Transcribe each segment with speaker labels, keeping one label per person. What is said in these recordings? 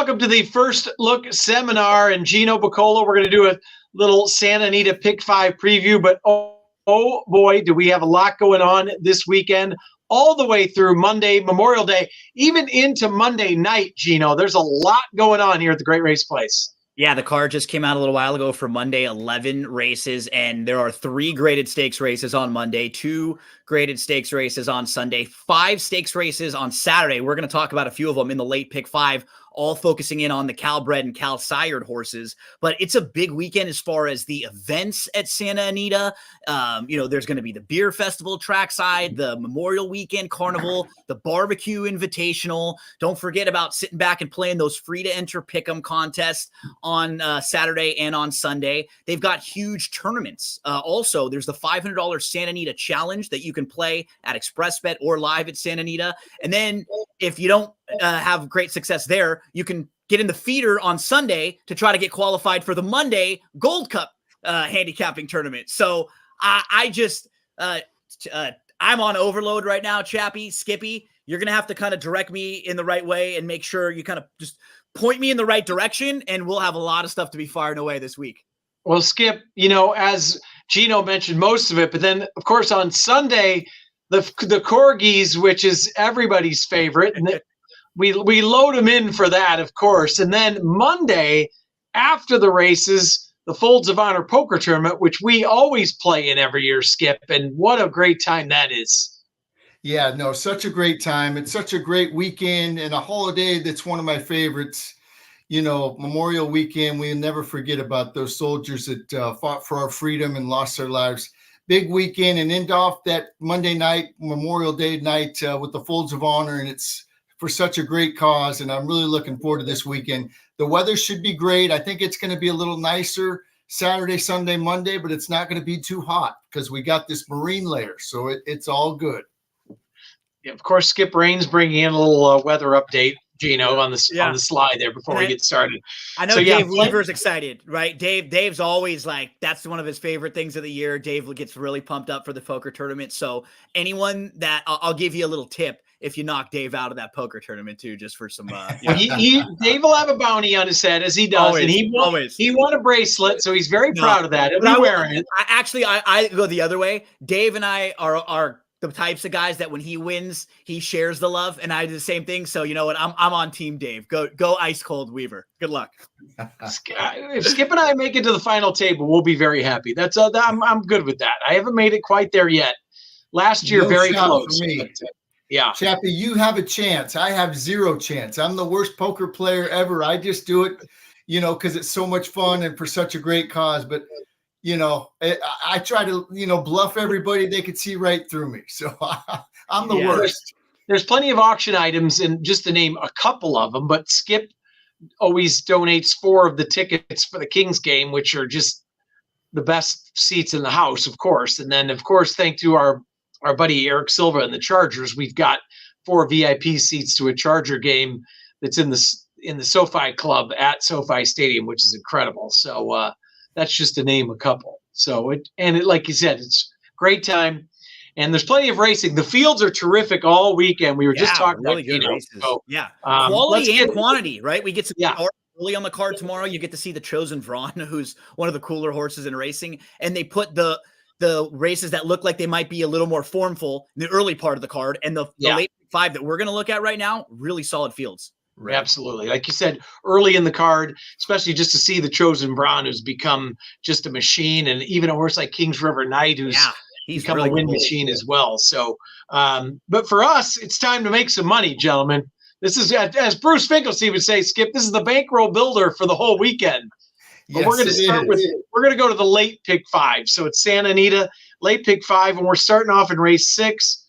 Speaker 1: welcome to the First Look Seminar. And Gino Bacola, we're going to do a little Santa Anita Pick 5 preview. But oh boy, do we have a lot going on this weekend, all the way through Monday, Memorial Day, even into Monday night, Gino. There's a lot going on here at the Great Race Place.
Speaker 2: Yeah, the card just came out a little while ago for Monday, 11 races, and there are 3 graded stakes races on Monday, 2 graded stakes races on Sunday, 5 stakes races on Saturday. We're going to talk about a few of them in the late pick 5, all focusing in on the Calbred and Cal Sired horses. But it's a big weekend as far as the events at Santa Anita. There's going to be the beer festival trackside, the Memorial Weekend Carnival, the barbecue invitational. Don't forget about sitting back and playing those free to enter pick'em contests on Saturday and on Sunday. They've got huge tournaments. Also, there's the $500 Santa Anita Challenge that you can play at ExpressBet or live at Santa Anita. And then if you don't have great success there, you can get in the feeder on Sunday to try to get qualified for the Monday Gold Cup handicapping tournament. So I'm on overload right now, Chappie, Skippy. You're going to have to kind of direct me in the right way and make sure you kind of just point me in the right direction, and we'll have a lot of stuff to be firing away this week.
Speaker 1: Well, Skip, as Gino mentioned most of it, but then, of course, on Sunday, the Corgis, which is everybody's favorite, and we load them in for that, of course. And then Monday, after the races, the Folds of Honor Poker Tournament, which we always play in every year, Skip, and what a great time that is.
Speaker 3: Yeah, no, such a great time. It's such a great weekend and a holiday that's one of my favorites. Memorial Weekend, we'll never forget about those soldiers that fought for our freedom and lost their lives. Big weekend, and end off that Monday night, Memorial Day night with the Folds of Honor, and it's for such a great cause, and I'm really looking forward to this weekend. The weather should be great. I think it's going to be a little nicer Saturday, Sunday, Monday, but it's not going to be too hot because we got this marine layer, so it's all good.
Speaker 1: Yeah, of course, Skip Rain's bringing in a little weather update, Gino, on the slide there before we get started.
Speaker 2: I know Dave Weaver's excited, right? Dave's always like, that's one of his favorite things of the year. Dave gets really pumped up for the poker tournament. So anyone that I'll give you a little tip if you knock Dave out of that poker tournament too, just for some.
Speaker 1: Dave will have a bounty on his head as he does,
Speaker 2: always,
Speaker 1: and he won a bracelet, so he's very proud of that. He'll be wearing it.
Speaker 2: I go the other way. Dave and I are the types of guys that when he wins, he shares the love, and I do the same thing. So you know what? I'm on Team Dave. Go ice cold Weaver. Good luck.
Speaker 1: If Skip and I make it to the final table, we'll be very happy. I'm good with that. I haven't made it quite there yet. Last year, very close.
Speaker 3: For me.
Speaker 1: But, yeah,
Speaker 3: Chappie, you have a chance. I have zero chance. I'm the worst poker player ever. I just do it, because it's so much fun and for such a great cause. But I try to, bluff everybody. They could see right through me. So I'm the worst.
Speaker 1: There's plenty of auction items, and just to name a couple of them, but Skip always donates 4 of the tickets for the Kings game, which are just the best seats in the house, of course. And then, of course, thanks to our buddy Eric Silva and the Chargers, we've got 4 VIP seats to a Charger game that's in the SoFi Club at SoFi Stadium, which is incredible. So that's just to name a couple. So like you said, it's great time, and there's plenty of racing. The fields are terrific all weekend. We were just talking
Speaker 2: really
Speaker 1: about
Speaker 2: good races.
Speaker 1: So,
Speaker 2: quality and quantity, right? We get some early on the card tomorrow. You get to see the Chosen Brawn, who's one of the cooler horses in racing, and they put the races that look like they might be a little more formful in the early part of the card, and the late 5 that we're going to look at right now, really solid fields.
Speaker 1: Right. Absolutely. Like you said, early in the card, especially just to see the Chosen Brawn, who's become just a machine, and even a horse like Kings River Knight, who's become really a win machine as well. So, but for us, it's time to make some money, gentlemen. This is, as Bruce Finkelstein would say, Skip, this is the bankroll builder for the whole weekend. But
Speaker 3: Yes,
Speaker 1: we're going to start we're going to go to the late pick 5. So it's Santa Anita, late pick 5, and we're starting off in race 6.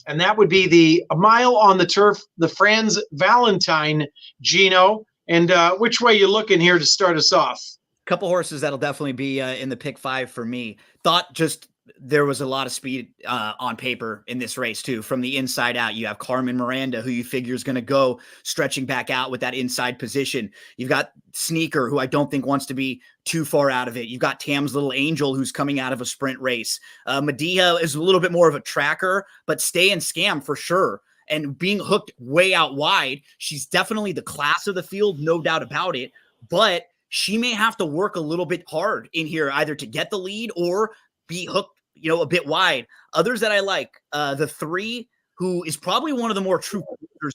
Speaker 1: And that would be a mile on the turf, the Franz Valentine, Gino. And which way you looking here to start us off?
Speaker 2: Couple horses that'll definitely be in the pick 5 for me. Thought just there was a lot of speed on paper in this race too. From the inside out, you have Carmen Miranda, who you figure is going to go stretching back out with that inside position. You've got Sneaker, who I don't think wants to be too far out of it. You've got Tam's Little Angel, who's coming out of a sprint race. Medea is a little bit more of a tracker, but Stay and Scam for sure and being hooked way out wide. She's definitely the class of the field, no doubt about it, but she may have to work a little bit hard in here, either to get the lead or be hooked, a bit wide. Others that I like, the 3, who is probably one of the more true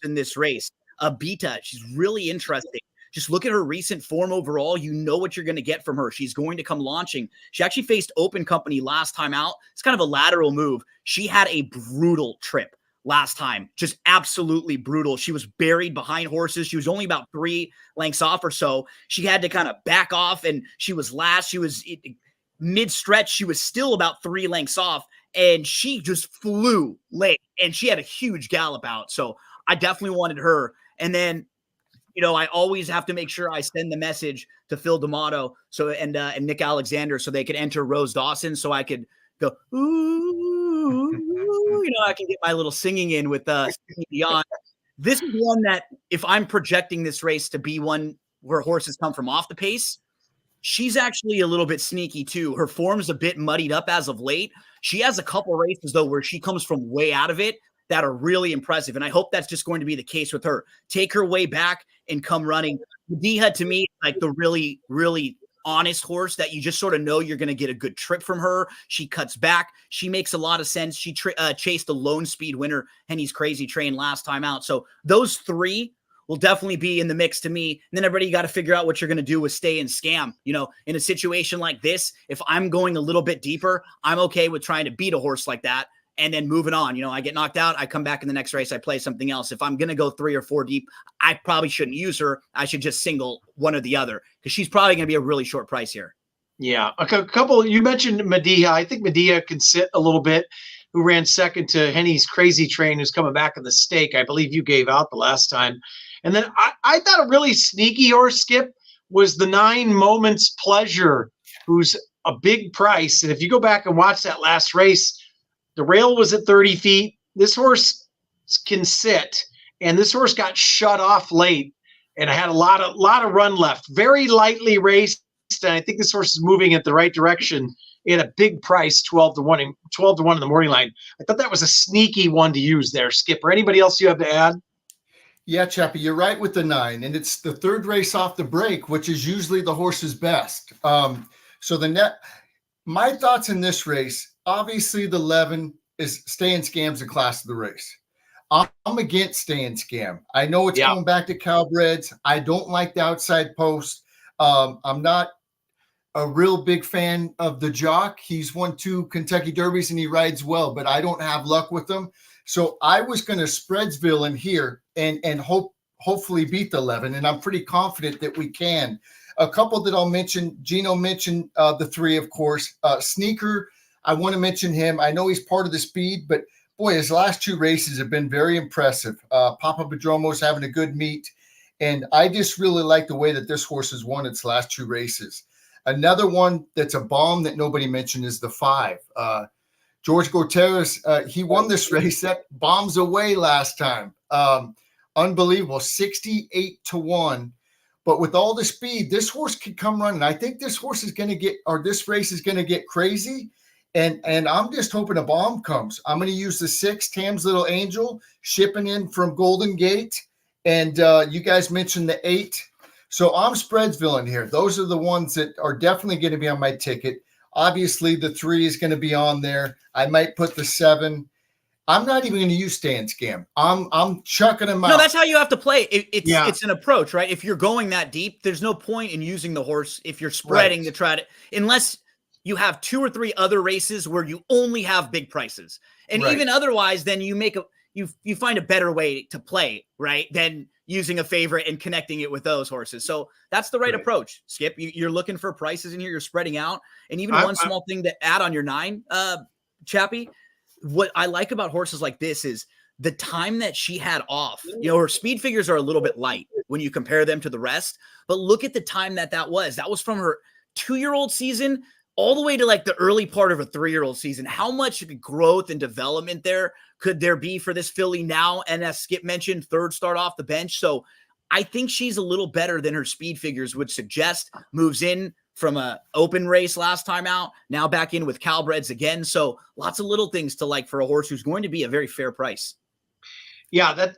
Speaker 2: in this race, Abita. She's really interesting. Just look at her recent form overall. You know what you're going to get from her. She's going to come launching. She actually faced Open Company last time out. It's kind of a lateral move. She had a brutal trip last time, just absolutely brutal. She was buried behind horses. She was only about 3 lengths off or so. She had to kind of back off, and she was last. She was mid-stretch. She was still about 3 lengths off, and she just flew late, and she had a huge gallop out. So I definitely wanted her. And then, I always have to make sure I send the message to Phil D'Amato and Nick Alexander so they could enter Rose Dawson, so I could go, ooh, I can get my little singing in with Beyond. This is one that, if I'm projecting this race to be one where horses come from off the pace, she's actually a little bit sneaky too. Her form's a bit muddied up as of late. She has a couple races, though, where she comes from way out of it that are really impressive. And I hope that's just going to be the case with her. Take her way back and come running. Diha, to me, like the really, really honest horse that you just sort of know you're going to get a good trip from her. She cuts back. She makes a lot of sense. She chased the lone speed winner, Henny's Crazy Train, last time out. So those 3 will definitely be in the mix to me. And then everybody got to figure out what you're going to do with Stay and Scam. In a situation like this, if I'm going a little bit deeper, I'm okay with trying to beat a horse like that and then moving on. I get knocked out, I come back in the next race, I play something else. If I'm going to go 3 or 4 deep, I probably shouldn't use her. I should just single one or the other, because she's probably going to be a really short price here.
Speaker 1: Yeah. A couple, you mentioned Medea. I think Medea can sit a little bit, who ran second to Henny's Crazy Train, who's coming back in the stake. I believe you gave out the last time. And then I thought a really sneaky horse, Skip, was the 9 Moments Pleasure, who's a big price. And if you go back and watch that last race, the rail was at 30 feet. This horse can sit, and this horse got shut off late, and I had a lot of run left. Very lightly raced, and I think this horse is moving at the right direction. It had a big price, 12-1 in the morning line. I thought that was a sneaky one to use there, Skip. Or anybody else you have to add?
Speaker 3: Yeah, Chappie, you're right with the 9, and it's the 3rd race off the break, which is usually the horse's best. My thoughts in this race, obviously the 11 is Stay and Scam's the class of the race. I'm against Stay and Scam. I know it's going back to Cowbreds. I don't like the outside post. I'm not a real big fan of the jock. He's won 2 Kentucky Derbies and he rides well, but I don't have luck with him. So I was going to Spreadsville in here and hopefully beat the 11, and I'm pretty confident that we can. A couple that I'll mention, Gino mentioned the 3, of course. Sneaker, I want to mention him. I know he's part of the speed, but boy, his last 2 races have been very impressive. Papa Padromo's having a good meet, and I just really like the way that this horse has won its last 2 races. Another one that's a bomb that nobody mentioned is the 5. George Gutierrez, he won this race. That bombs away last time. Unbelievable, 68-1. But with all the speed, this horse could come running. I think this horse is going to get, or this race is going to get crazy. And I'm just hoping a bomb comes. I'm going to use the 6, Tam's Little Angel, shipping in from Golden Gate. And you guys mentioned the 8. So I'm Spreadsville in here. Those are the ones that are definitely going to be on my ticket. Obviously, the 3 is going to be on there. I might put the 7. I'm not even going to use Stay and Scam. I'm chucking them out.
Speaker 2: No, that's how you have to play. It's an approach, right? If you're going that deep, there's no point in using the horse if you're spreading to try to, unless you have 2 or 3 other races where you only have big prices. And even otherwise, then you make you find a better way to play, right? Than using a favorite and connecting it with those horses. So that's the right approach, Skip. You're looking for prices in here. You're spreading out. And even one small thing to add on your 9, Chappie, what I like about horses like this is the time that she had off. Her speed figures are a little bit light when you compare them to the rest, but look at the time that was. That was from her 2-year-old season all the way to like the early part of a 3-year-old season. How much growth and development could there be for this filly now? And as Skip mentioned, 3rd start off the bench. So I think she's a little better than her speed figures would suggest. Moves in from a open race last time out, now back in with Cowbreds again. So lots of little things to like for a horse who's going to be a very fair price.
Speaker 1: Yeah,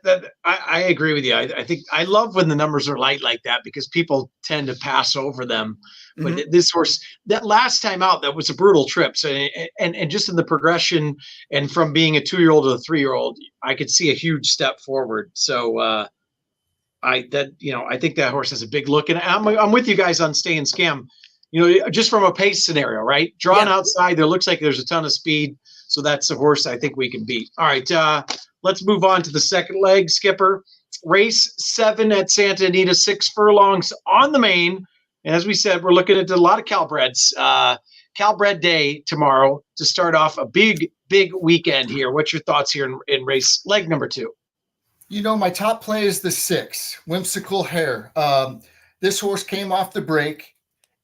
Speaker 1: I agree with you. I think I love when the numbers are light like that because people tend to pass over them. But this horse, that last time out, that was a brutal trip. So and just in the progression and from being a 2-year-old to a 3-year-old, I could see a huge step forward. So I think that horse has a big look, and I'm with you guys on Stay and Scam. Just from a pace scenario, right? Drawn outside, there looks like there's a ton of speed. So that's a horse I think we can beat. All right, let's move on to the second leg, Skipper. Race 7 at Santa Anita, 6 furlongs on the main. And as we said, we're looking at a lot of Calbreds. Calbred Day tomorrow to start off a big weekend here. What's your thoughts here in race leg number 2?
Speaker 3: My top play is the 6, Whimsical Hair. This horse came off the break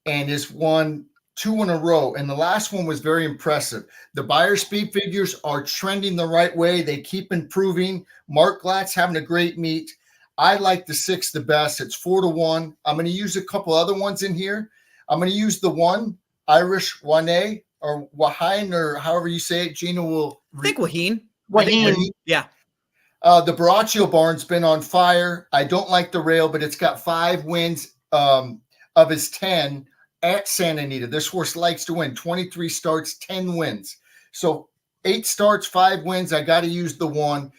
Speaker 3: and has won 2 in a row. And the last one was very impressive. The buyer speed figures are trending the right way. They keep improving. Mark Glatt's having a great meet. I like the 6 the best. It's 4-1. I'm going to use a couple other ones in here. I'm going to use the 1, Irish Wane or Wahine, or however you say it. Gina will.
Speaker 2: I think Wahine.
Speaker 3: Wahine.
Speaker 2: Yeah.
Speaker 3: The Baraccio barn's been on fire. I don't like the rail, but it's got 5 wins of his 10 at Santa Anita. This horse likes to win. 23 starts, 10 wins. So 8 starts, 5 wins. I got to use the 1.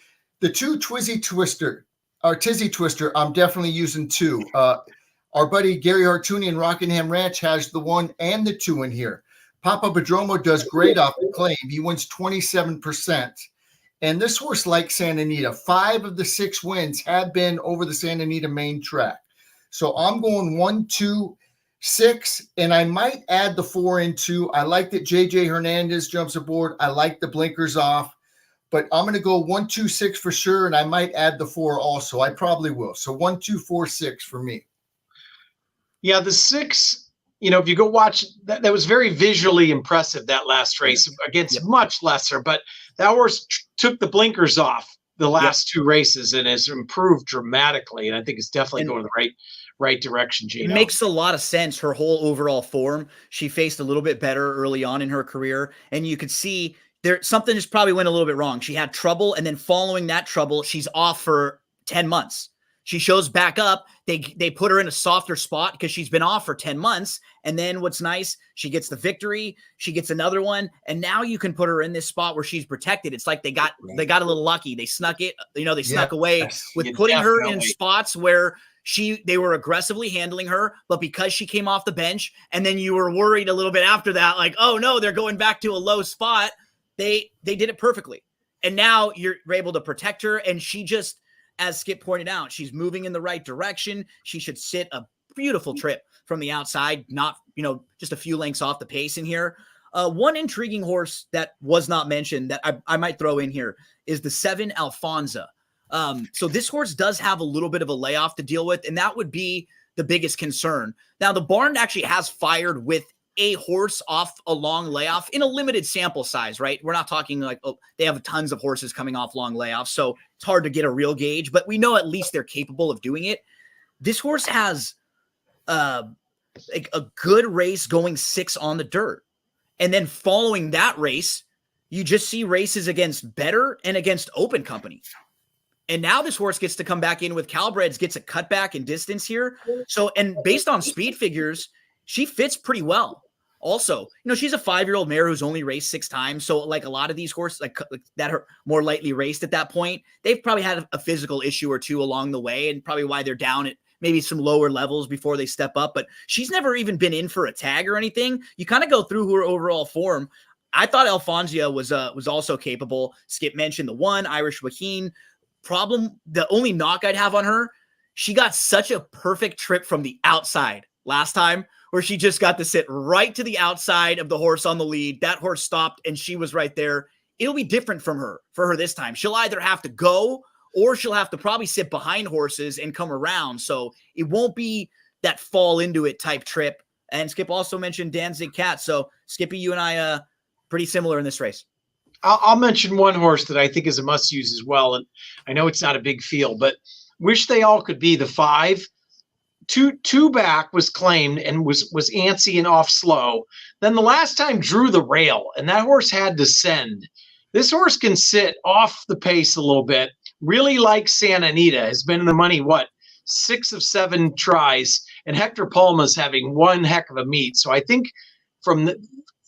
Speaker 3: The 2, Tizzy Twister, I'm definitely using 2. Our buddy Gary Hartuni in Rockingham Ranch has the 1 and the 2 in here. Papa Badromo does great off the claim. He wins 27%. And this horse likes Santa Anita. 5 of the 6 wins have been over the Santa Anita main track. So I'm going 1, 2, 6, and I might add the 4 into. I like that JJ Hernandez jumps aboard. I like the blinkers off, but I'm going to go 1, 2, 6 for sure, and I might add the 4 also. I probably will. So 1, 2, 4, 6 for me.
Speaker 1: Yeah, the 6. If you go watch that was very visually impressive, that last race against much lesser, but that horse took the blinkers off the last 2 races and has improved dramatically. And I think it's definitely going the right direction, Gina.
Speaker 2: It makes a lot of sense. Her whole overall form. She faced a little bit better early on in her career, and you could see something just probably went a little bit wrong. She had trouble, and then following that trouble, she's off for 10 months. She shows back up. They put her in a softer spot because she's been off for 10 months. And then what's nice, she gets the victory. She gets another one. And now you can put her in this spot where she's protected. It's like they got a little lucky. They snuck it. They snuck away with putting her in spots where they were aggressively handling her. But because she came off the bench, and then you were worried a little bit after that, like, oh no, they're going back to a low spot. They did it perfectly. And now you're able to protect her. And she just, as Skip pointed out, she's moving in the right direction. She should sit a beautiful trip from the outside, not, just a few lengths off the pace in here. One intriguing horse that was not mentioned that I might throw in here is the 7 Alfonso. So this horse does have a little bit of a layoff to deal with, and that would be the biggest concern. Now, the barn actually has fired with a horse off a long layoff in a limited sample size, right? We're not talking like, they have tons of horses coming off long layoffs, so it's hard to get a real gauge, but we know at least they're capable of doing it. This horse has like a good race going 6 on the dirt. And then following that race, you just see races against Better and against Open Company. And now this horse gets to come back in with Calbreds, gets a cutback in distance here. So, and based on speed figures, she fits pretty well. Also, she's a 5-year-old mare who's only raced 6 times. So like a lot of these horses like that are more lightly raced at that point, they've probably had a physical issue or 2 along the way, and probably why they're down at maybe some lower levels before they step up. But she's never even been in for a tag or anything. You kind of go through her overall form. I thought Alfonso was also capable. Skip mentioned the 1, Irish Wahine. The only knock I'd have on her, she got such a perfect trip from the outside last time, where she just got to sit right to the outside of the horse on the lead. That horse stopped and she was right there. It'll be different for her this time. She'll either have to go or she'll have to probably sit behind horses and come around. So it won't be that fall into it type trip. And Skip also mentioned Danzig Cat. So Skippy, you and I, pretty similar in this race.
Speaker 1: I'll mention one horse that I think is a must use as well. And I know it's not a big field, but wish they all could be the 5. Two back was claimed and was antsy and off slow. Then the last time drew the rail, and that horse had to send. This horse can sit off the pace a little bit, really likes Santa Anita, has been in the money, 6 of 7 tries, and Hector Palma's having one heck of a meet. So I think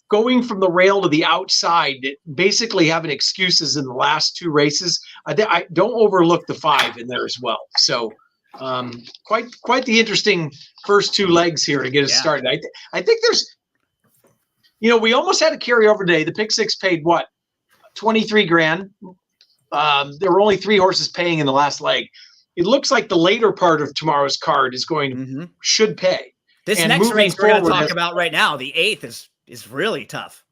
Speaker 1: going from the rail to the outside, basically having excuses in the last 2 races, I don't overlook the 5 in there as well. So quite the interesting first 2 legs here to get us started. I think there's, we almost had a carryover day. The pick 6 paid 23 grand. There were only 3 horses paying in the last leg. It looks like the later part of tomorrow's card is should pay.
Speaker 2: This next race we're going to talk about right now, the 8th, is really tough.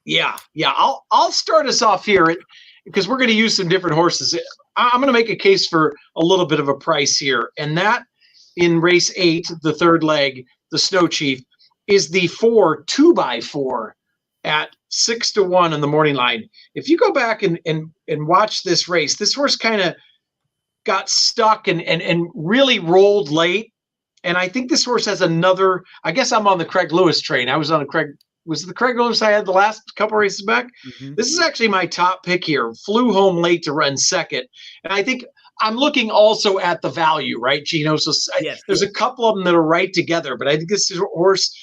Speaker 1: Yeah. I'll start us off here because we're going to use some different horses. I'm going to make a case for a little bit of a price here, and that in race 8, the 3rd leg, the Snow Chief, is the 4 2x4 at 6 to 1 on the morning line. If you go back and watch this race, this horse kind of got stuck and really rolled late. And I think this horse has another, I guess I'm on the Craig Lewis train. I was on was it the Craig Lewis I had the last couple races back? This is actually my top pick here. Flew home late to run second. And I think I'm looking also at the value, right, Gino? So there's a couple of them that are right together, but I think this is a horse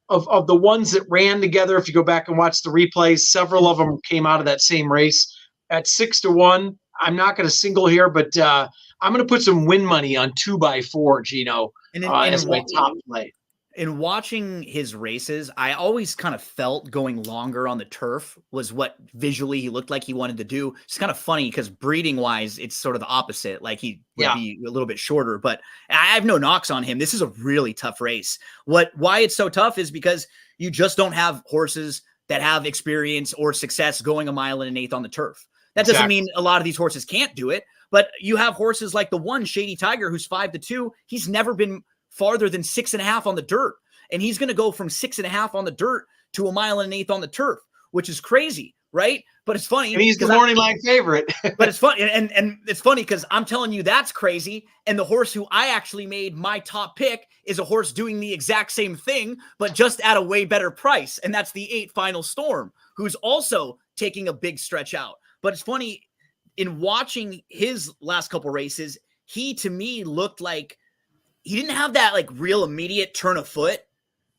Speaker 1: of the ones that ran together. If you go back and watch the replays, several of them came out of that same race at 6 to 1. I'm not going to single here, but I'm going to put some win money on 2x4, Gino, as my top play.
Speaker 2: In watching his races, I always kind of felt going longer on the turf was what visually he looked like he wanted to do. It's kind of funny because breeding wise, it's sort of the opposite. Like he would be a little bit shorter, but I have no knocks on him. This is a really tough race. Why it's so tough is because you just don't have horses that have experience or success going 1 1/8 on the turf. That doesn't mean a lot of these horses can't do it, but you have horses like the one Shady Tiger, who's 5 to 2. He's never been farther than 6.5 on the dirt. And he's going to go from 6.5 on the dirt to 1 1/8 on the turf, which is crazy, right? But it's funny.
Speaker 1: And he's the morning line favorite.
Speaker 2: But it's funny. And it's funny because I'm telling you that's crazy. And the horse who I actually made my top pick is a horse doing the exact same thing, but just at a way better price. And that's the 8 Final Storm, who's also taking a big stretch out. But it's funny, in watching his last couple races, he, to me, looked like he didn't have that like real immediate turn of foot,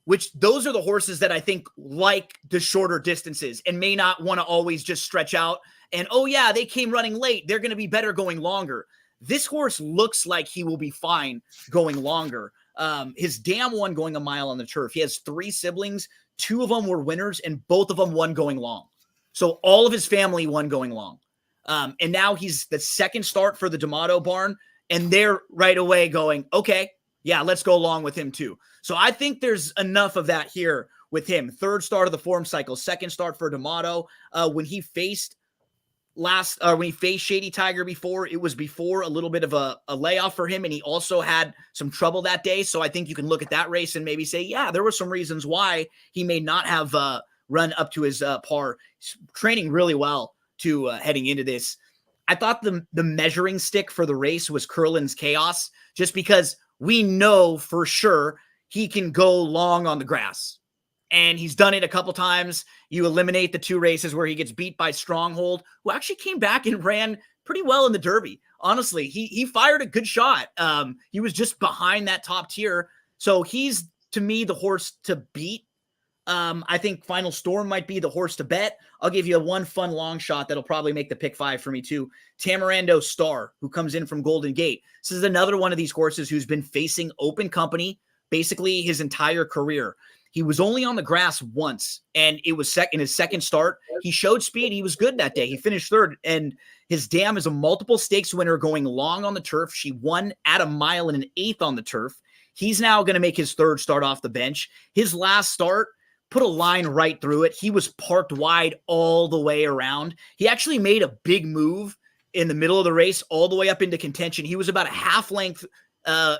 Speaker 2: which those are the horses that I think like the shorter distances and may not want to always just stretch out. And, oh, yeah, they came running late. They're going to be better going longer. This horse looks like he will be fine going longer. His dam won going 1 mile on the turf. He has 3 siblings. 2 of them were winners, and both of them won going long. So all of his family won going long. And now he's the second start for the D'Amato barn, and they're right away going, okay, yeah, let's go along with him too. So I think there's enough of that here with him. 3rd start of the form cycle, 2nd start for D'Amato. When he faced Shady Tiger before, it was before a little bit of a layoff for him, and he also had some trouble that day. So I think you can look at that race and maybe say, yeah, there were some reasons why he may not have run up to his par. He's training really well to heading into this. I thought the measuring stick for the race was Curlin's Chaos, just because we know for sure he can go long on the grass. And he's done it a couple times. You eliminate the 2 races where he gets beat by Stronghold, who actually came back and ran pretty well in the Derby. Honestly, he fired a good shot. He was just behind that top tier. So he's, to me, the horse to beat. I think Final Storm might be the horse to bet. I'll give you one fun long shot that'll probably make the pick 5 for me too. Tamarando Star, who comes in from Golden Gate. This is another one of these horses who's been facing open company basically his entire career. He was only on the grass once, and it was in his second start. He showed speed. He was good that day. He finished 3rd, and his dam is a multiple stakes winner going long on the turf. She won at 1 1/8 on the turf. He's now going to make his 3rd start off the bench. His last start put a line right through it. He was parked wide all the way around. He actually made a big move in the middle of the race all the way up into contention. He was about a half length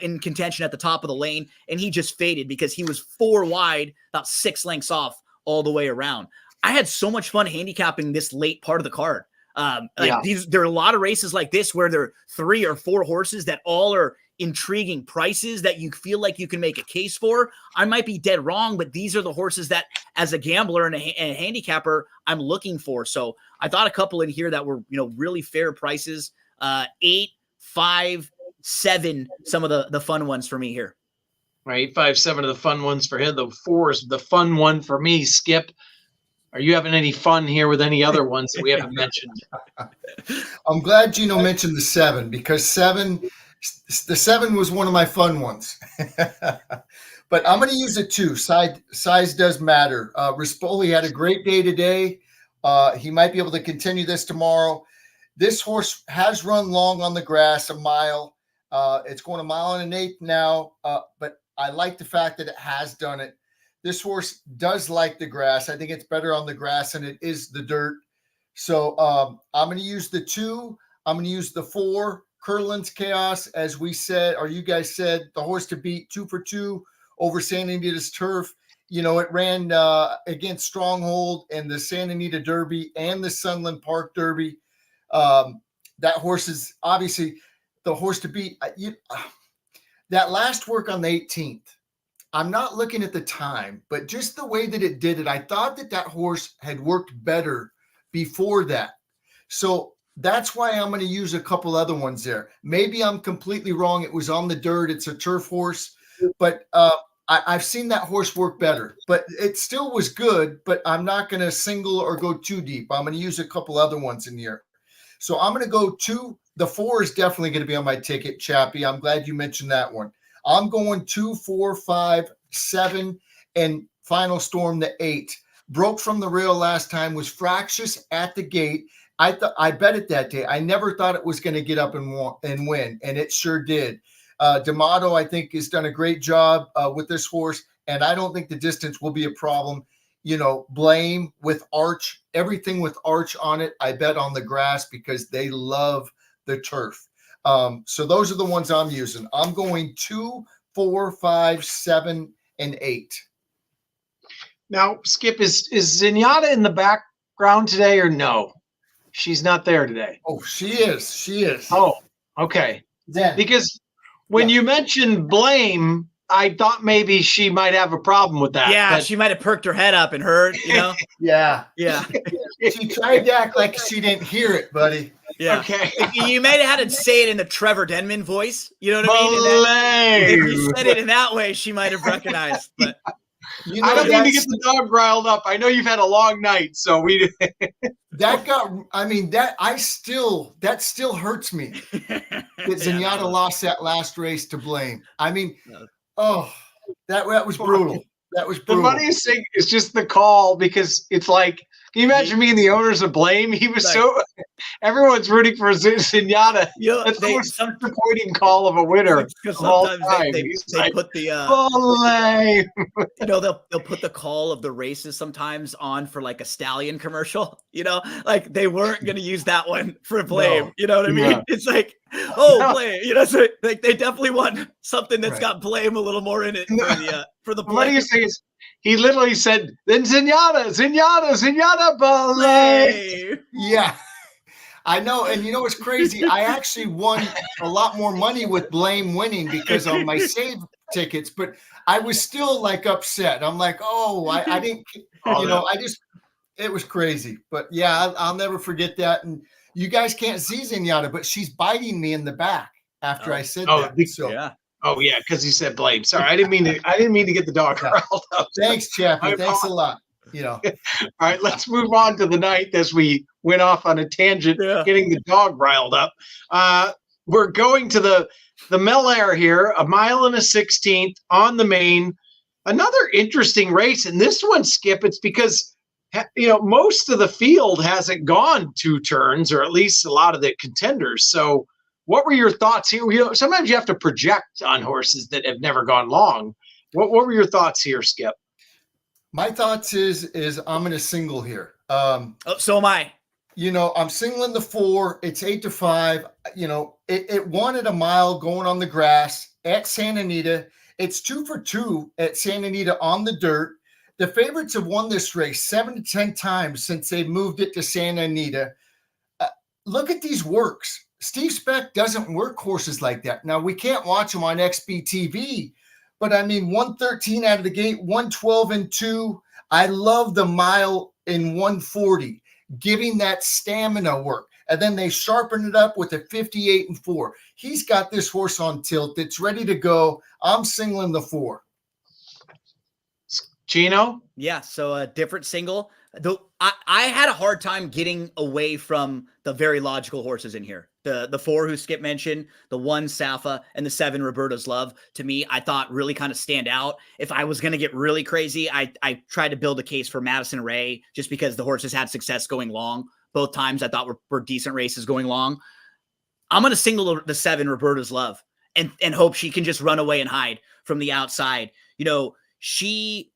Speaker 2: in contention at the top of the lane, and he just faded because he was 4 wide, about 6 lengths off all the way around. I had so much fun handicapping this late part of the card. There are a lot of races like this where there are 3 or 4 horses that all are intriguing prices that you feel like you can make a case for. I might be dead wrong, but these are the horses that as a gambler and a handicapper, I'm looking for. So I thought a couple in here that were, really fair prices. 8, 5, 7, some of the fun ones for me here.
Speaker 1: Right, 5, 7 of the fun ones for him. The 4 is the fun one for me. Skip, are you having any fun here with any other ones that we haven't mentioned?
Speaker 3: I'm glad Gino mentioned the 7 because the 7 was one of my fun ones. But I'm going to use it too. Size does matter. Rispoli had a great day today. He might be able to continue this tomorrow. This horse has run long on the grass, a mile. It's going 1 1/8 now, but I like the fact that it has done it. This horse does like the grass. I think it's better on the grass than it is the dirt. So I'm going to use the 2. I'm going to use the 4. Curlin's Chaos, as we said, or you guys said, the horse to beat, 2 for 2 over Santa Anita's turf. You know, it ran against Stronghold and the Santa Anita Derby and the Sunland Park Derby. That horse is obviously the horse to beat. That last work on the 18th, I'm not looking at the time, but just the way that it did it, I thought that horse had worked better before that. So that's why I'm going to use a couple other ones there. Maybe I'm completely wrong. It was on the dirt. It's a turf horse, but I've seen that horse work better, but it still was good, but I'm not going to single or go too deep. I'm going to use a couple other ones in here. So I'm going to go 2. The 4 is definitely going to be on my ticket, Chappie. I'm glad you mentioned that one. I'm going 2, 4, 5, 7, and Final Storm, the 8. Broke from the rail last time, was fractious at the gate. I bet it that day. I never thought it was going to get up and win, and it sure did. D'Amato, I think, has done a great job with this horse, and I don't think the distance will be a problem. You know, Blame with Arch, everything with Arch on it, I bet on the grass because they love the turf. So those are the ones I'm using. I'm going 2, 4, 5, 7, and 8.
Speaker 1: Now, Skip, is Zenyatta in the background today or no? She's not there today.
Speaker 3: Oh, she is. She is.
Speaker 1: Oh, okay.
Speaker 3: Then,
Speaker 1: because when you mentioned Blame, I thought maybe she might have a problem with that.
Speaker 2: Yeah, she might have perked her head up and heard, you know?
Speaker 3: Yeah.
Speaker 2: She
Speaker 3: tried to act like she didn't hear it, buddy.
Speaker 2: Yeah.
Speaker 1: Okay.
Speaker 2: You may have had to say it in the Trevor Denman voice. You know what I mean? If you said it in that way, she might have recognized. But
Speaker 3: you know,
Speaker 1: I don't mean to get the dog riled up. I know you've had a long night, so we.
Speaker 3: That still hurts me that Zenyatta lost that last race to Blame. I mean, that was brutal. That was brutal.
Speaker 1: The funniest thing is just the call because it's like, can you imagine being the owners of Blame? He was everyone's rooting for Zenyatta. That's the most disappointing call of a winner.
Speaker 2: Sometimes they put the they'll put the call of the races sometimes on for like a stallion commercial. You know, like they weren't going to use that one for Blame. No. You know what I mean? Yeah. It's like, Blame. You know, so like they definitely want something that's got Blame a little more in it for the Blame.
Speaker 1: What do you say? He literally said, then Zenyatta, Blame.
Speaker 3: Yeah, I know. And you know what's crazy? I actually won a lot more money with Blame winning because of my save tickets, but I was still like upset. I'm like, I didn't, it was crazy. But yeah, I'll never forget that. And you guys can't see Zenyatta, but she's biting me in the back after I said that. So
Speaker 1: yeah. Oh yeah, because you said Blame. Sorry, I didn't mean to get the dog riled up.
Speaker 3: Thanks, Chappie. Thanks a lot. You know.
Speaker 1: All right, let's move on to the night as we went off on a tangent, getting the dog riled up. We're going to the Mel Air here, 1 1/16 on the main. Another interesting race, and this one, Skip, it's because most of the field hasn't gone 2 turns, or at least a lot of the contenders. So what were your thoughts here? Sometimes you have to project on horses that have never gone long. What were your thoughts here, Skip?
Speaker 3: My thoughts is I'm going to single here.
Speaker 2: So am I.
Speaker 3: I'm singling the 4. It's 8-5. It won at 1 mile going on the grass at Santa Anita. It's 2 for 2 at Santa Anita on the dirt. The favorites have won this race 7 to 10 times since they moved it to Santa Anita. Look at these works. Steve Speck doesn't work horses like that. Now, we can't watch them on XBTV, but I mean, 113 out of the gate, 112 and 2. I love the mile in 140, giving that stamina work. and then they sharpened it up with a 58-4. He's got this horse on tilt. It's ready to go. I'm singling the 4.
Speaker 1: Chino?
Speaker 2: Yeah, so a different single. Though I had a hard time getting away from the very logical horses in here. The 4 who Skip mentioned, the 1 Safa, and the 7 Roberta's Love, to me, I thought really kind of stand out. If I was going to get really crazy, I tried to build a case for Madison Ray just because the horses had success going long. Both times I thought were decent races going long. I'm going to single the 7 Roberta's Love and hope she can just run away and hide from the outside. You know, she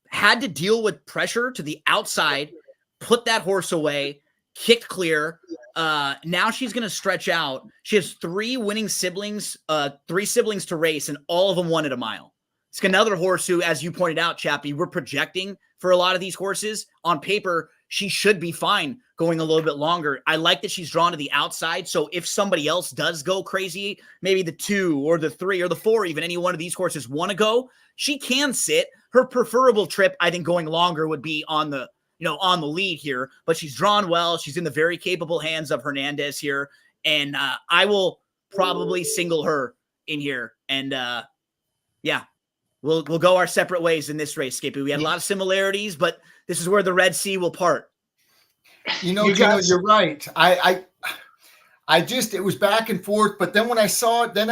Speaker 2: had to deal with pressure to the outside, put that horse away, kicked clear. Now she's going to stretch out. She has 3 winning siblings, 3 siblings to race, and all of them won at a mile. It's another horse who, as you pointed out, Chappie, we're projecting for a lot of these horses. On paper, she should be fine going a little bit longer. I like that she's drawn to the outside, so if somebody else does go crazy, maybe the 2 or the 3 or the 4, even any one of these horses want to go, she can sit. Her preferable trip, I think, going longer would be on the lead here, but she's drawn well. She's in the very capable hands of Hernandez here, and I will probably single her in here. And yeah, we'll go our separate ways in this race, Skippy. We had a lot of similarities, but this is where the Red Sea will part.
Speaker 3: You're right. I just, it was back and forth, but then when I saw it, then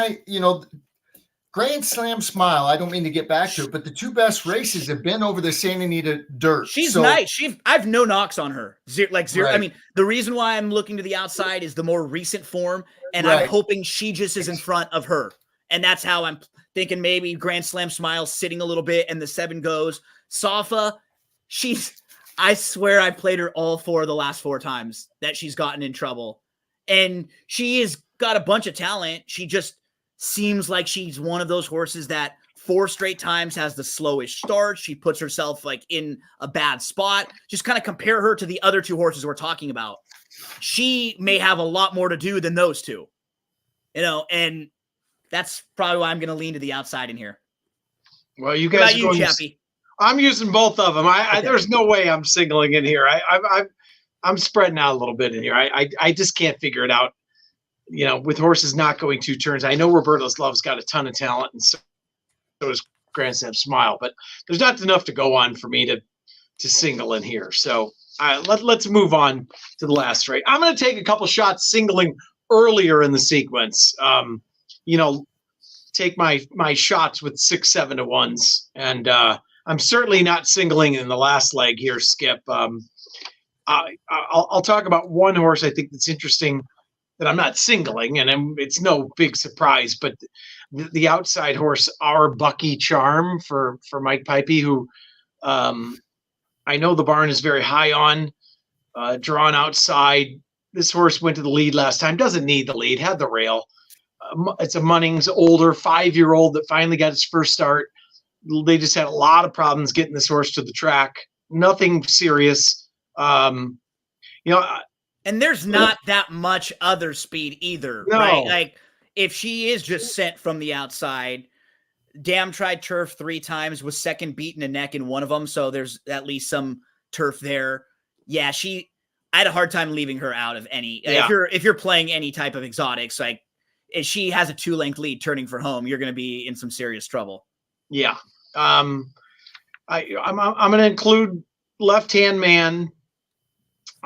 Speaker 3: Grand Slam Smile, I don't mean to get back to it, but the 2 best races have been over the Santa Anita dirt.
Speaker 2: She's nice. I've no knocks on her. Zero. Right. I mean, the reason why I'm looking to the outside is the more recent form, and I'm hoping she just is in front of her. And that's how I'm thinking maybe Grand Slam Smile sitting a little bit, and the 7 goes. Safa, I swear I played her all 4 of the last 4 times that she's gotten in trouble. And she has got a bunch of talent. She just seems like she's one of those horses that 4 straight times has the slowest start. She puts herself like in a bad spot. Just kind of compare her to the other 2 horses we're talking about. She may have a lot more to do than those 2, and that's probably why I'm going to lean to the outside in here.
Speaker 1: Well, you guys,
Speaker 2: Chappie?
Speaker 1: I'm using both of them. There's no way I'm singling in here. I'm spreading out a little bit in here. I just can't figure it out. With horses not going 2 turns. I know Roberta's Love's got a ton of talent, and so does Grand Slam Smile, but there's not enough to go on for me to single in here. So let's move on to the last race. I'm going to take a couple shots singling earlier in the sequence. Take my shots with 6, 7 to 1s, and I'm certainly not singling in the last leg here, Skip. I'll talk about one horse I think that's interesting that I'm not singling, and it's no big surprise, but the outside horse, Our Bucky Charm for Mike Pipey, who I know the barn is very high on, drawn outside. This horse went to the lead last time, doesn't need the lead, had the rail. It's a Munnings older 5-year-old that finally got his first start. They just had a lot of problems getting this horse to the track. Nothing serious.
Speaker 2: And there's not that much other speed either, right? Like, if she is just sent from the outside, Dam tried turf 3 times, was second beaten a neck in one of them, so there's at least some turf there. Yeah, I had a hard time leaving her out of any. Yeah. If you're playing any type of exotics, like if she has a 2-length lead turning for home, you're going to be in some serious trouble.
Speaker 1: Yeah, I'm going to include Left Hand Man.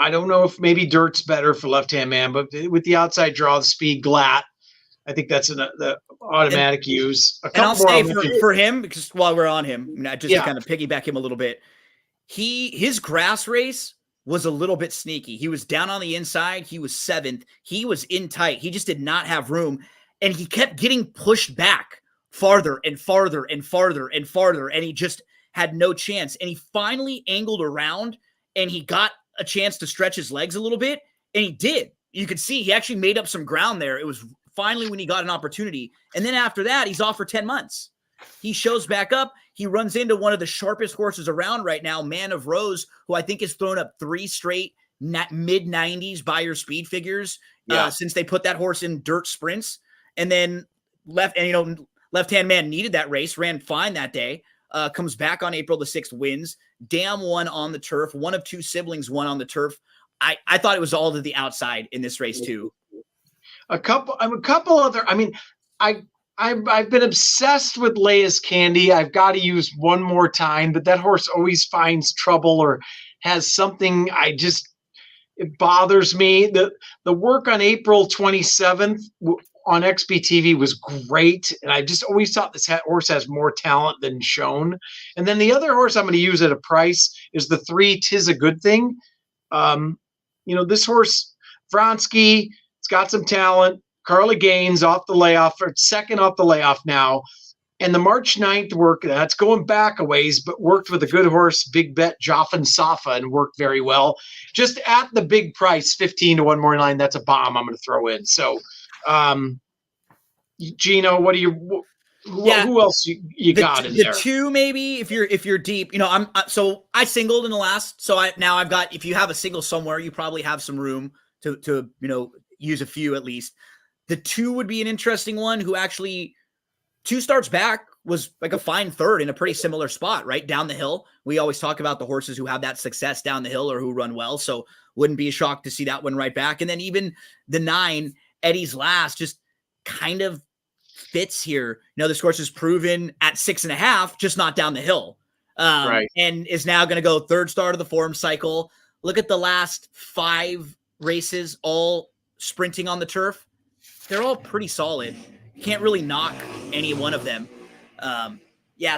Speaker 1: I don't know if maybe Dirt's better for Left Hand Man, but with the outside draw, the speed, Glatt, I think that's the automatic use.
Speaker 2: And I'll say for him, because while we're on him, just to kind of piggyback him a little bit, his grass race was a little bit sneaky. He was down on the inside. He was 7th. He was in tight. He just did not have room, and he kept getting pushed back farther and farther and farther and farther, and he just had no chance. And he finally angled around, and he got a chance to stretch his legs a little bit, and he did. You could see he actually made up some ground there. It was finally when he got an opportunity. And then after that, he's off for 10 months. He shows back up. He runs into one of the sharpest horses around right now, Man of Rose, who I think has thrown up 3 straight mid-90s Beyer speed figures since they put that horse in dirt sprints. And then Left Hand Man needed that race, ran fine that day, comes back on April the 6th, wins. Dam won on the turf. One of 2 siblings won on the turf. I thought it was all to the outside in this race too.
Speaker 1: A couple other. I mean, I've been obsessed with Leia's Candy. I've got to use one more time, but that horse always finds trouble or has something. It bothers me. The work on April 27th on XBTV was great, and I just always thought this horse has more talent than shown. And then the other horse I'm going to use at a price is the 3 'Tis a Good Thing. This horse, Vronsky, it's got some talent. Carly Gaines off the layoff, or second off the layoff now. And the March 9th work, that's going back a ways, but worked with a good horse, Big Bet, Joffin Safa, and worked very well. Just at the big price, 15 to 1 more line, that's a bomb I'm going to throw in. So, Gino, what do you? Who else you got in there?
Speaker 2: The 2 maybe if you're deep. So I singled in the last. So I've got. If you have a single somewhere, you probably have some room to use a few at least. The 2 would be an interesting one. Who actually 2 starts back was like a fine third in a pretty similar spot, right down the hill. We always talk about the horses who have that success down the hill or who run well. So wouldn't be a shock to see that one right back. And then even the 9, Eddie's Last, just kind of fits here. This horse is proven at 6.5, just not down the hill. Right. And is now going to go 3rd start of the form cycle. Look at the last 5 races, all sprinting on the turf. They're all pretty solid. You can't really knock any one of them.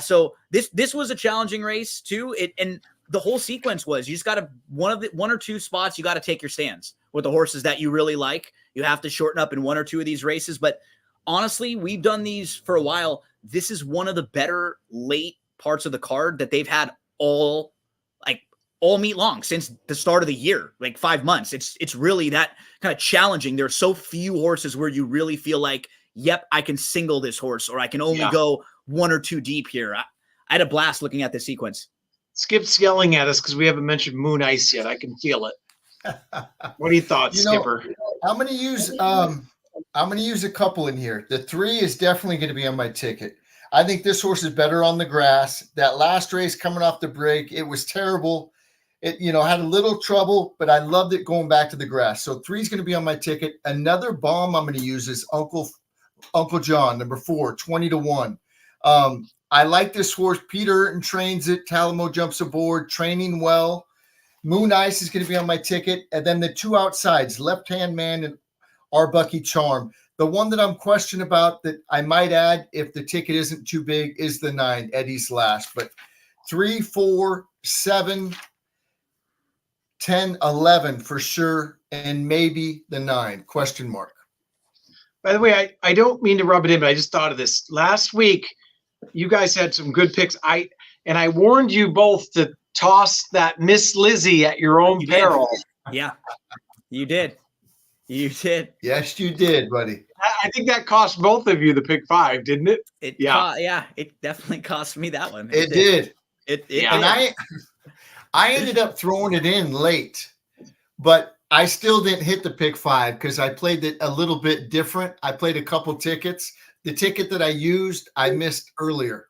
Speaker 2: So this was a challenging race too. And the whole sequence was you just got to one or two spots. You got to take your stands with the horses that you really like. You have to shorten up in 1 or 2 of these races. But honestly, we've done these for a while. This is one of the better late parts of the card that they've had all meet long since the start of the year, like 5 months. It's really that kind of challenging. There are so few horses where you really feel like, yep, I can single this horse, or I can only go 1 or 2 deep here. I had a blast looking at the sequence.
Speaker 1: Skip's yelling at us because we haven't mentioned Moon Ice yet. I can feel it. What are your thoughts, Skipper?
Speaker 3: I'm going to use a couple in here. The 3 is definitely going to be on my ticket. I think this horse is better on the grass. That last race coming off the break, it was terrible. It, had a little trouble, but I loved it going back to the grass. So 3 is going to be on my ticket. Another bomb I'm going to use is Uncle John, number 4, 20 to 1. I like this horse. Peter Urton trains it. Talamo jumps aboard, training well. Moon Ice is going to be on my ticket. And then the 2 outsides, Left Hand Man and Arbucky Charm. The one that I'm questioned about that I might add if the ticket isn't too big is the 9, Eddie's Last. But 3, 4, 7, 10, 11 for sure, and maybe the 9, question mark.
Speaker 1: By the way, I don't mean to rub it in, but I just thought of this. Last week, you guys had some good picks. I warned you both to toss that Miss Lizzie at your own peril.
Speaker 2: Yeah, you did. You did.
Speaker 3: Yes, you did, buddy.
Speaker 1: I think that cost both of you the pick 5, didn't it?
Speaker 2: It definitely cost me that one.
Speaker 3: It did.
Speaker 2: And
Speaker 3: I ended up throwing it in late, but I still didn't hit the pick 5 because I played it a little bit different. I played a couple tickets. The ticket that I used, I missed earlier.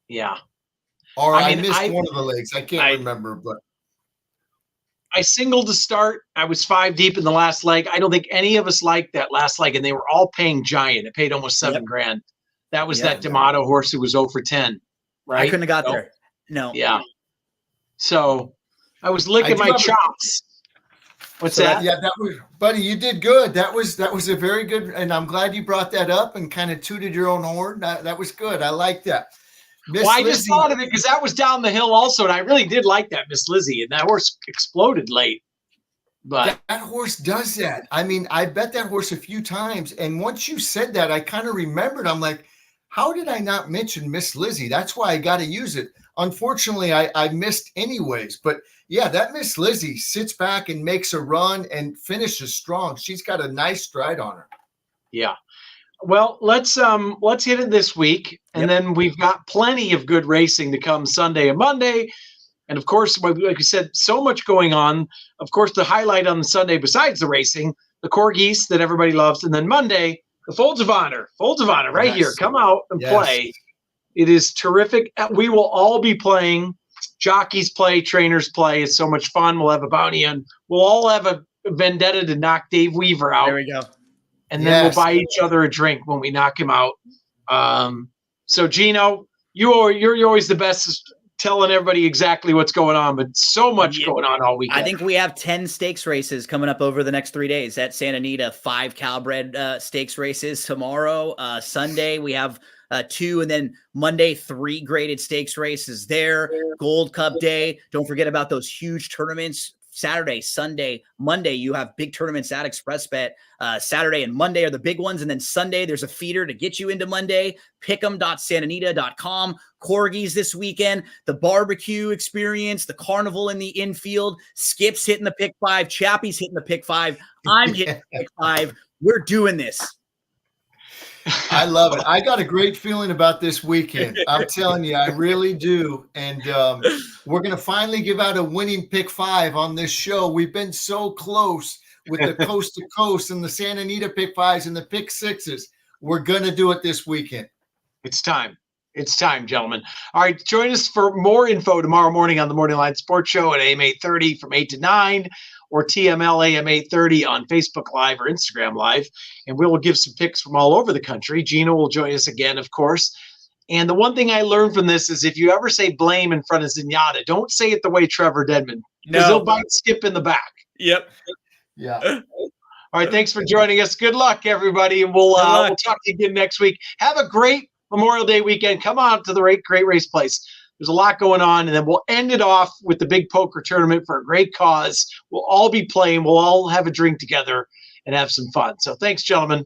Speaker 1: Yeah.
Speaker 3: Or I missed one of the legs. I can't remember, but
Speaker 1: I singled to start. I was 5 deep in the last leg. I don't think any of us liked that last leg, and they were all paying giant. It paid almost $7,000. That was that D'Amato horse who was 0 for 10, right?
Speaker 2: I couldn't have got there. No.
Speaker 1: Yeah. So I was licking my chops. What's that?
Speaker 3: That was, buddy, you did good. That was a very good, and I'm glad you brought that up and kind of tooted your own horn. That was good. I like that.
Speaker 1: I just thought of it because that was down the hill also, and I really did like that Miss Lizzie, and that horse exploded late. But
Speaker 3: that horse does that. I mean, I bet that horse a few times, and once you said that, I kind of remembered. I'm like, how did I not mention Miss Lizzie? That's why I got to use it. Unfortunately, I missed anyways. But yeah, that Miss Lizzie sits back and makes a run and finishes strong. She's got a nice stride on her.
Speaker 1: Yeah. Well, let's hit it this week, and then we've got plenty of good racing to come Sunday and Monday. And of course, like we said, so much going on. Of course, the highlight on Sunday, besides the racing, the Corgis that everybody loves, and then Monday, the Folds of Honor. Folds of Honor, right here. Come out and play. It is terrific. We will all be playing jockeys play, trainers play. It's so much fun. We'll have a bounty and we'll all have a vendetta to knock Dave Weaver out.
Speaker 2: There we go.
Speaker 1: And then we'll buy each other a drink when we knock him out. So Gino, you're always the best telling everybody exactly what's going on, but so much going on all weekend.
Speaker 2: I think we have 10 stakes races coming up over the next 3 days at Santa Anita, 5 Calbred stakes races tomorrow. Sunday, we have 2, and then Monday, 3 graded stakes races there. Gold Cup Day. Don't forget about those huge tournaments. Saturday, Sunday, Monday, you have big tournaments at ExpressBet. Saturday and Monday are the big ones. And then Sunday, there's a feeder to get you into Monday. Pick'em.santanita.com. Corgis this weekend. The barbecue experience. The carnival in the infield. Skip's hitting the pick 5. Chappie's hitting the pick 5. I'm hitting the pick 5. We're doing this.
Speaker 3: I love it. I got a great feeling about this weekend. I'm telling you, I really do. And we're going to finally give out a winning pick 5 on this show. We've been so close with the coast to coast and the Santa Anita pick 5s and the pick 6s. We're going to do it this weekend.
Speaker 1: It's time. It's time, gentlemen. All right, join us for more info tomorrow morning on the Morning Line Sports Show at AM 830 from 8 to 9. Or TML AM 830 on Facebook Live or Instagram Live. And we will give some picks from all over the country. Gino will join us again, of course. And the one thing I learned from this is if you ever say blame in front of Zenyatta, don't say it the way Trevor Dedman, because he'll bite Skip in the back.
Speaker 2: Yep.
Speaker 3: Yeah.
Speaker 1: All right, thanks for joining us. Good luck, everybody. And we'll talk to you again next week. Have a great Memorial Day weekend. Come out to the Great Race Place. There's a lot going on, and then we'll end it off with the big poker tournament for a great cause. We'll all be playing. We'll all have a drink together and have some fun. So thanks, gentlemen.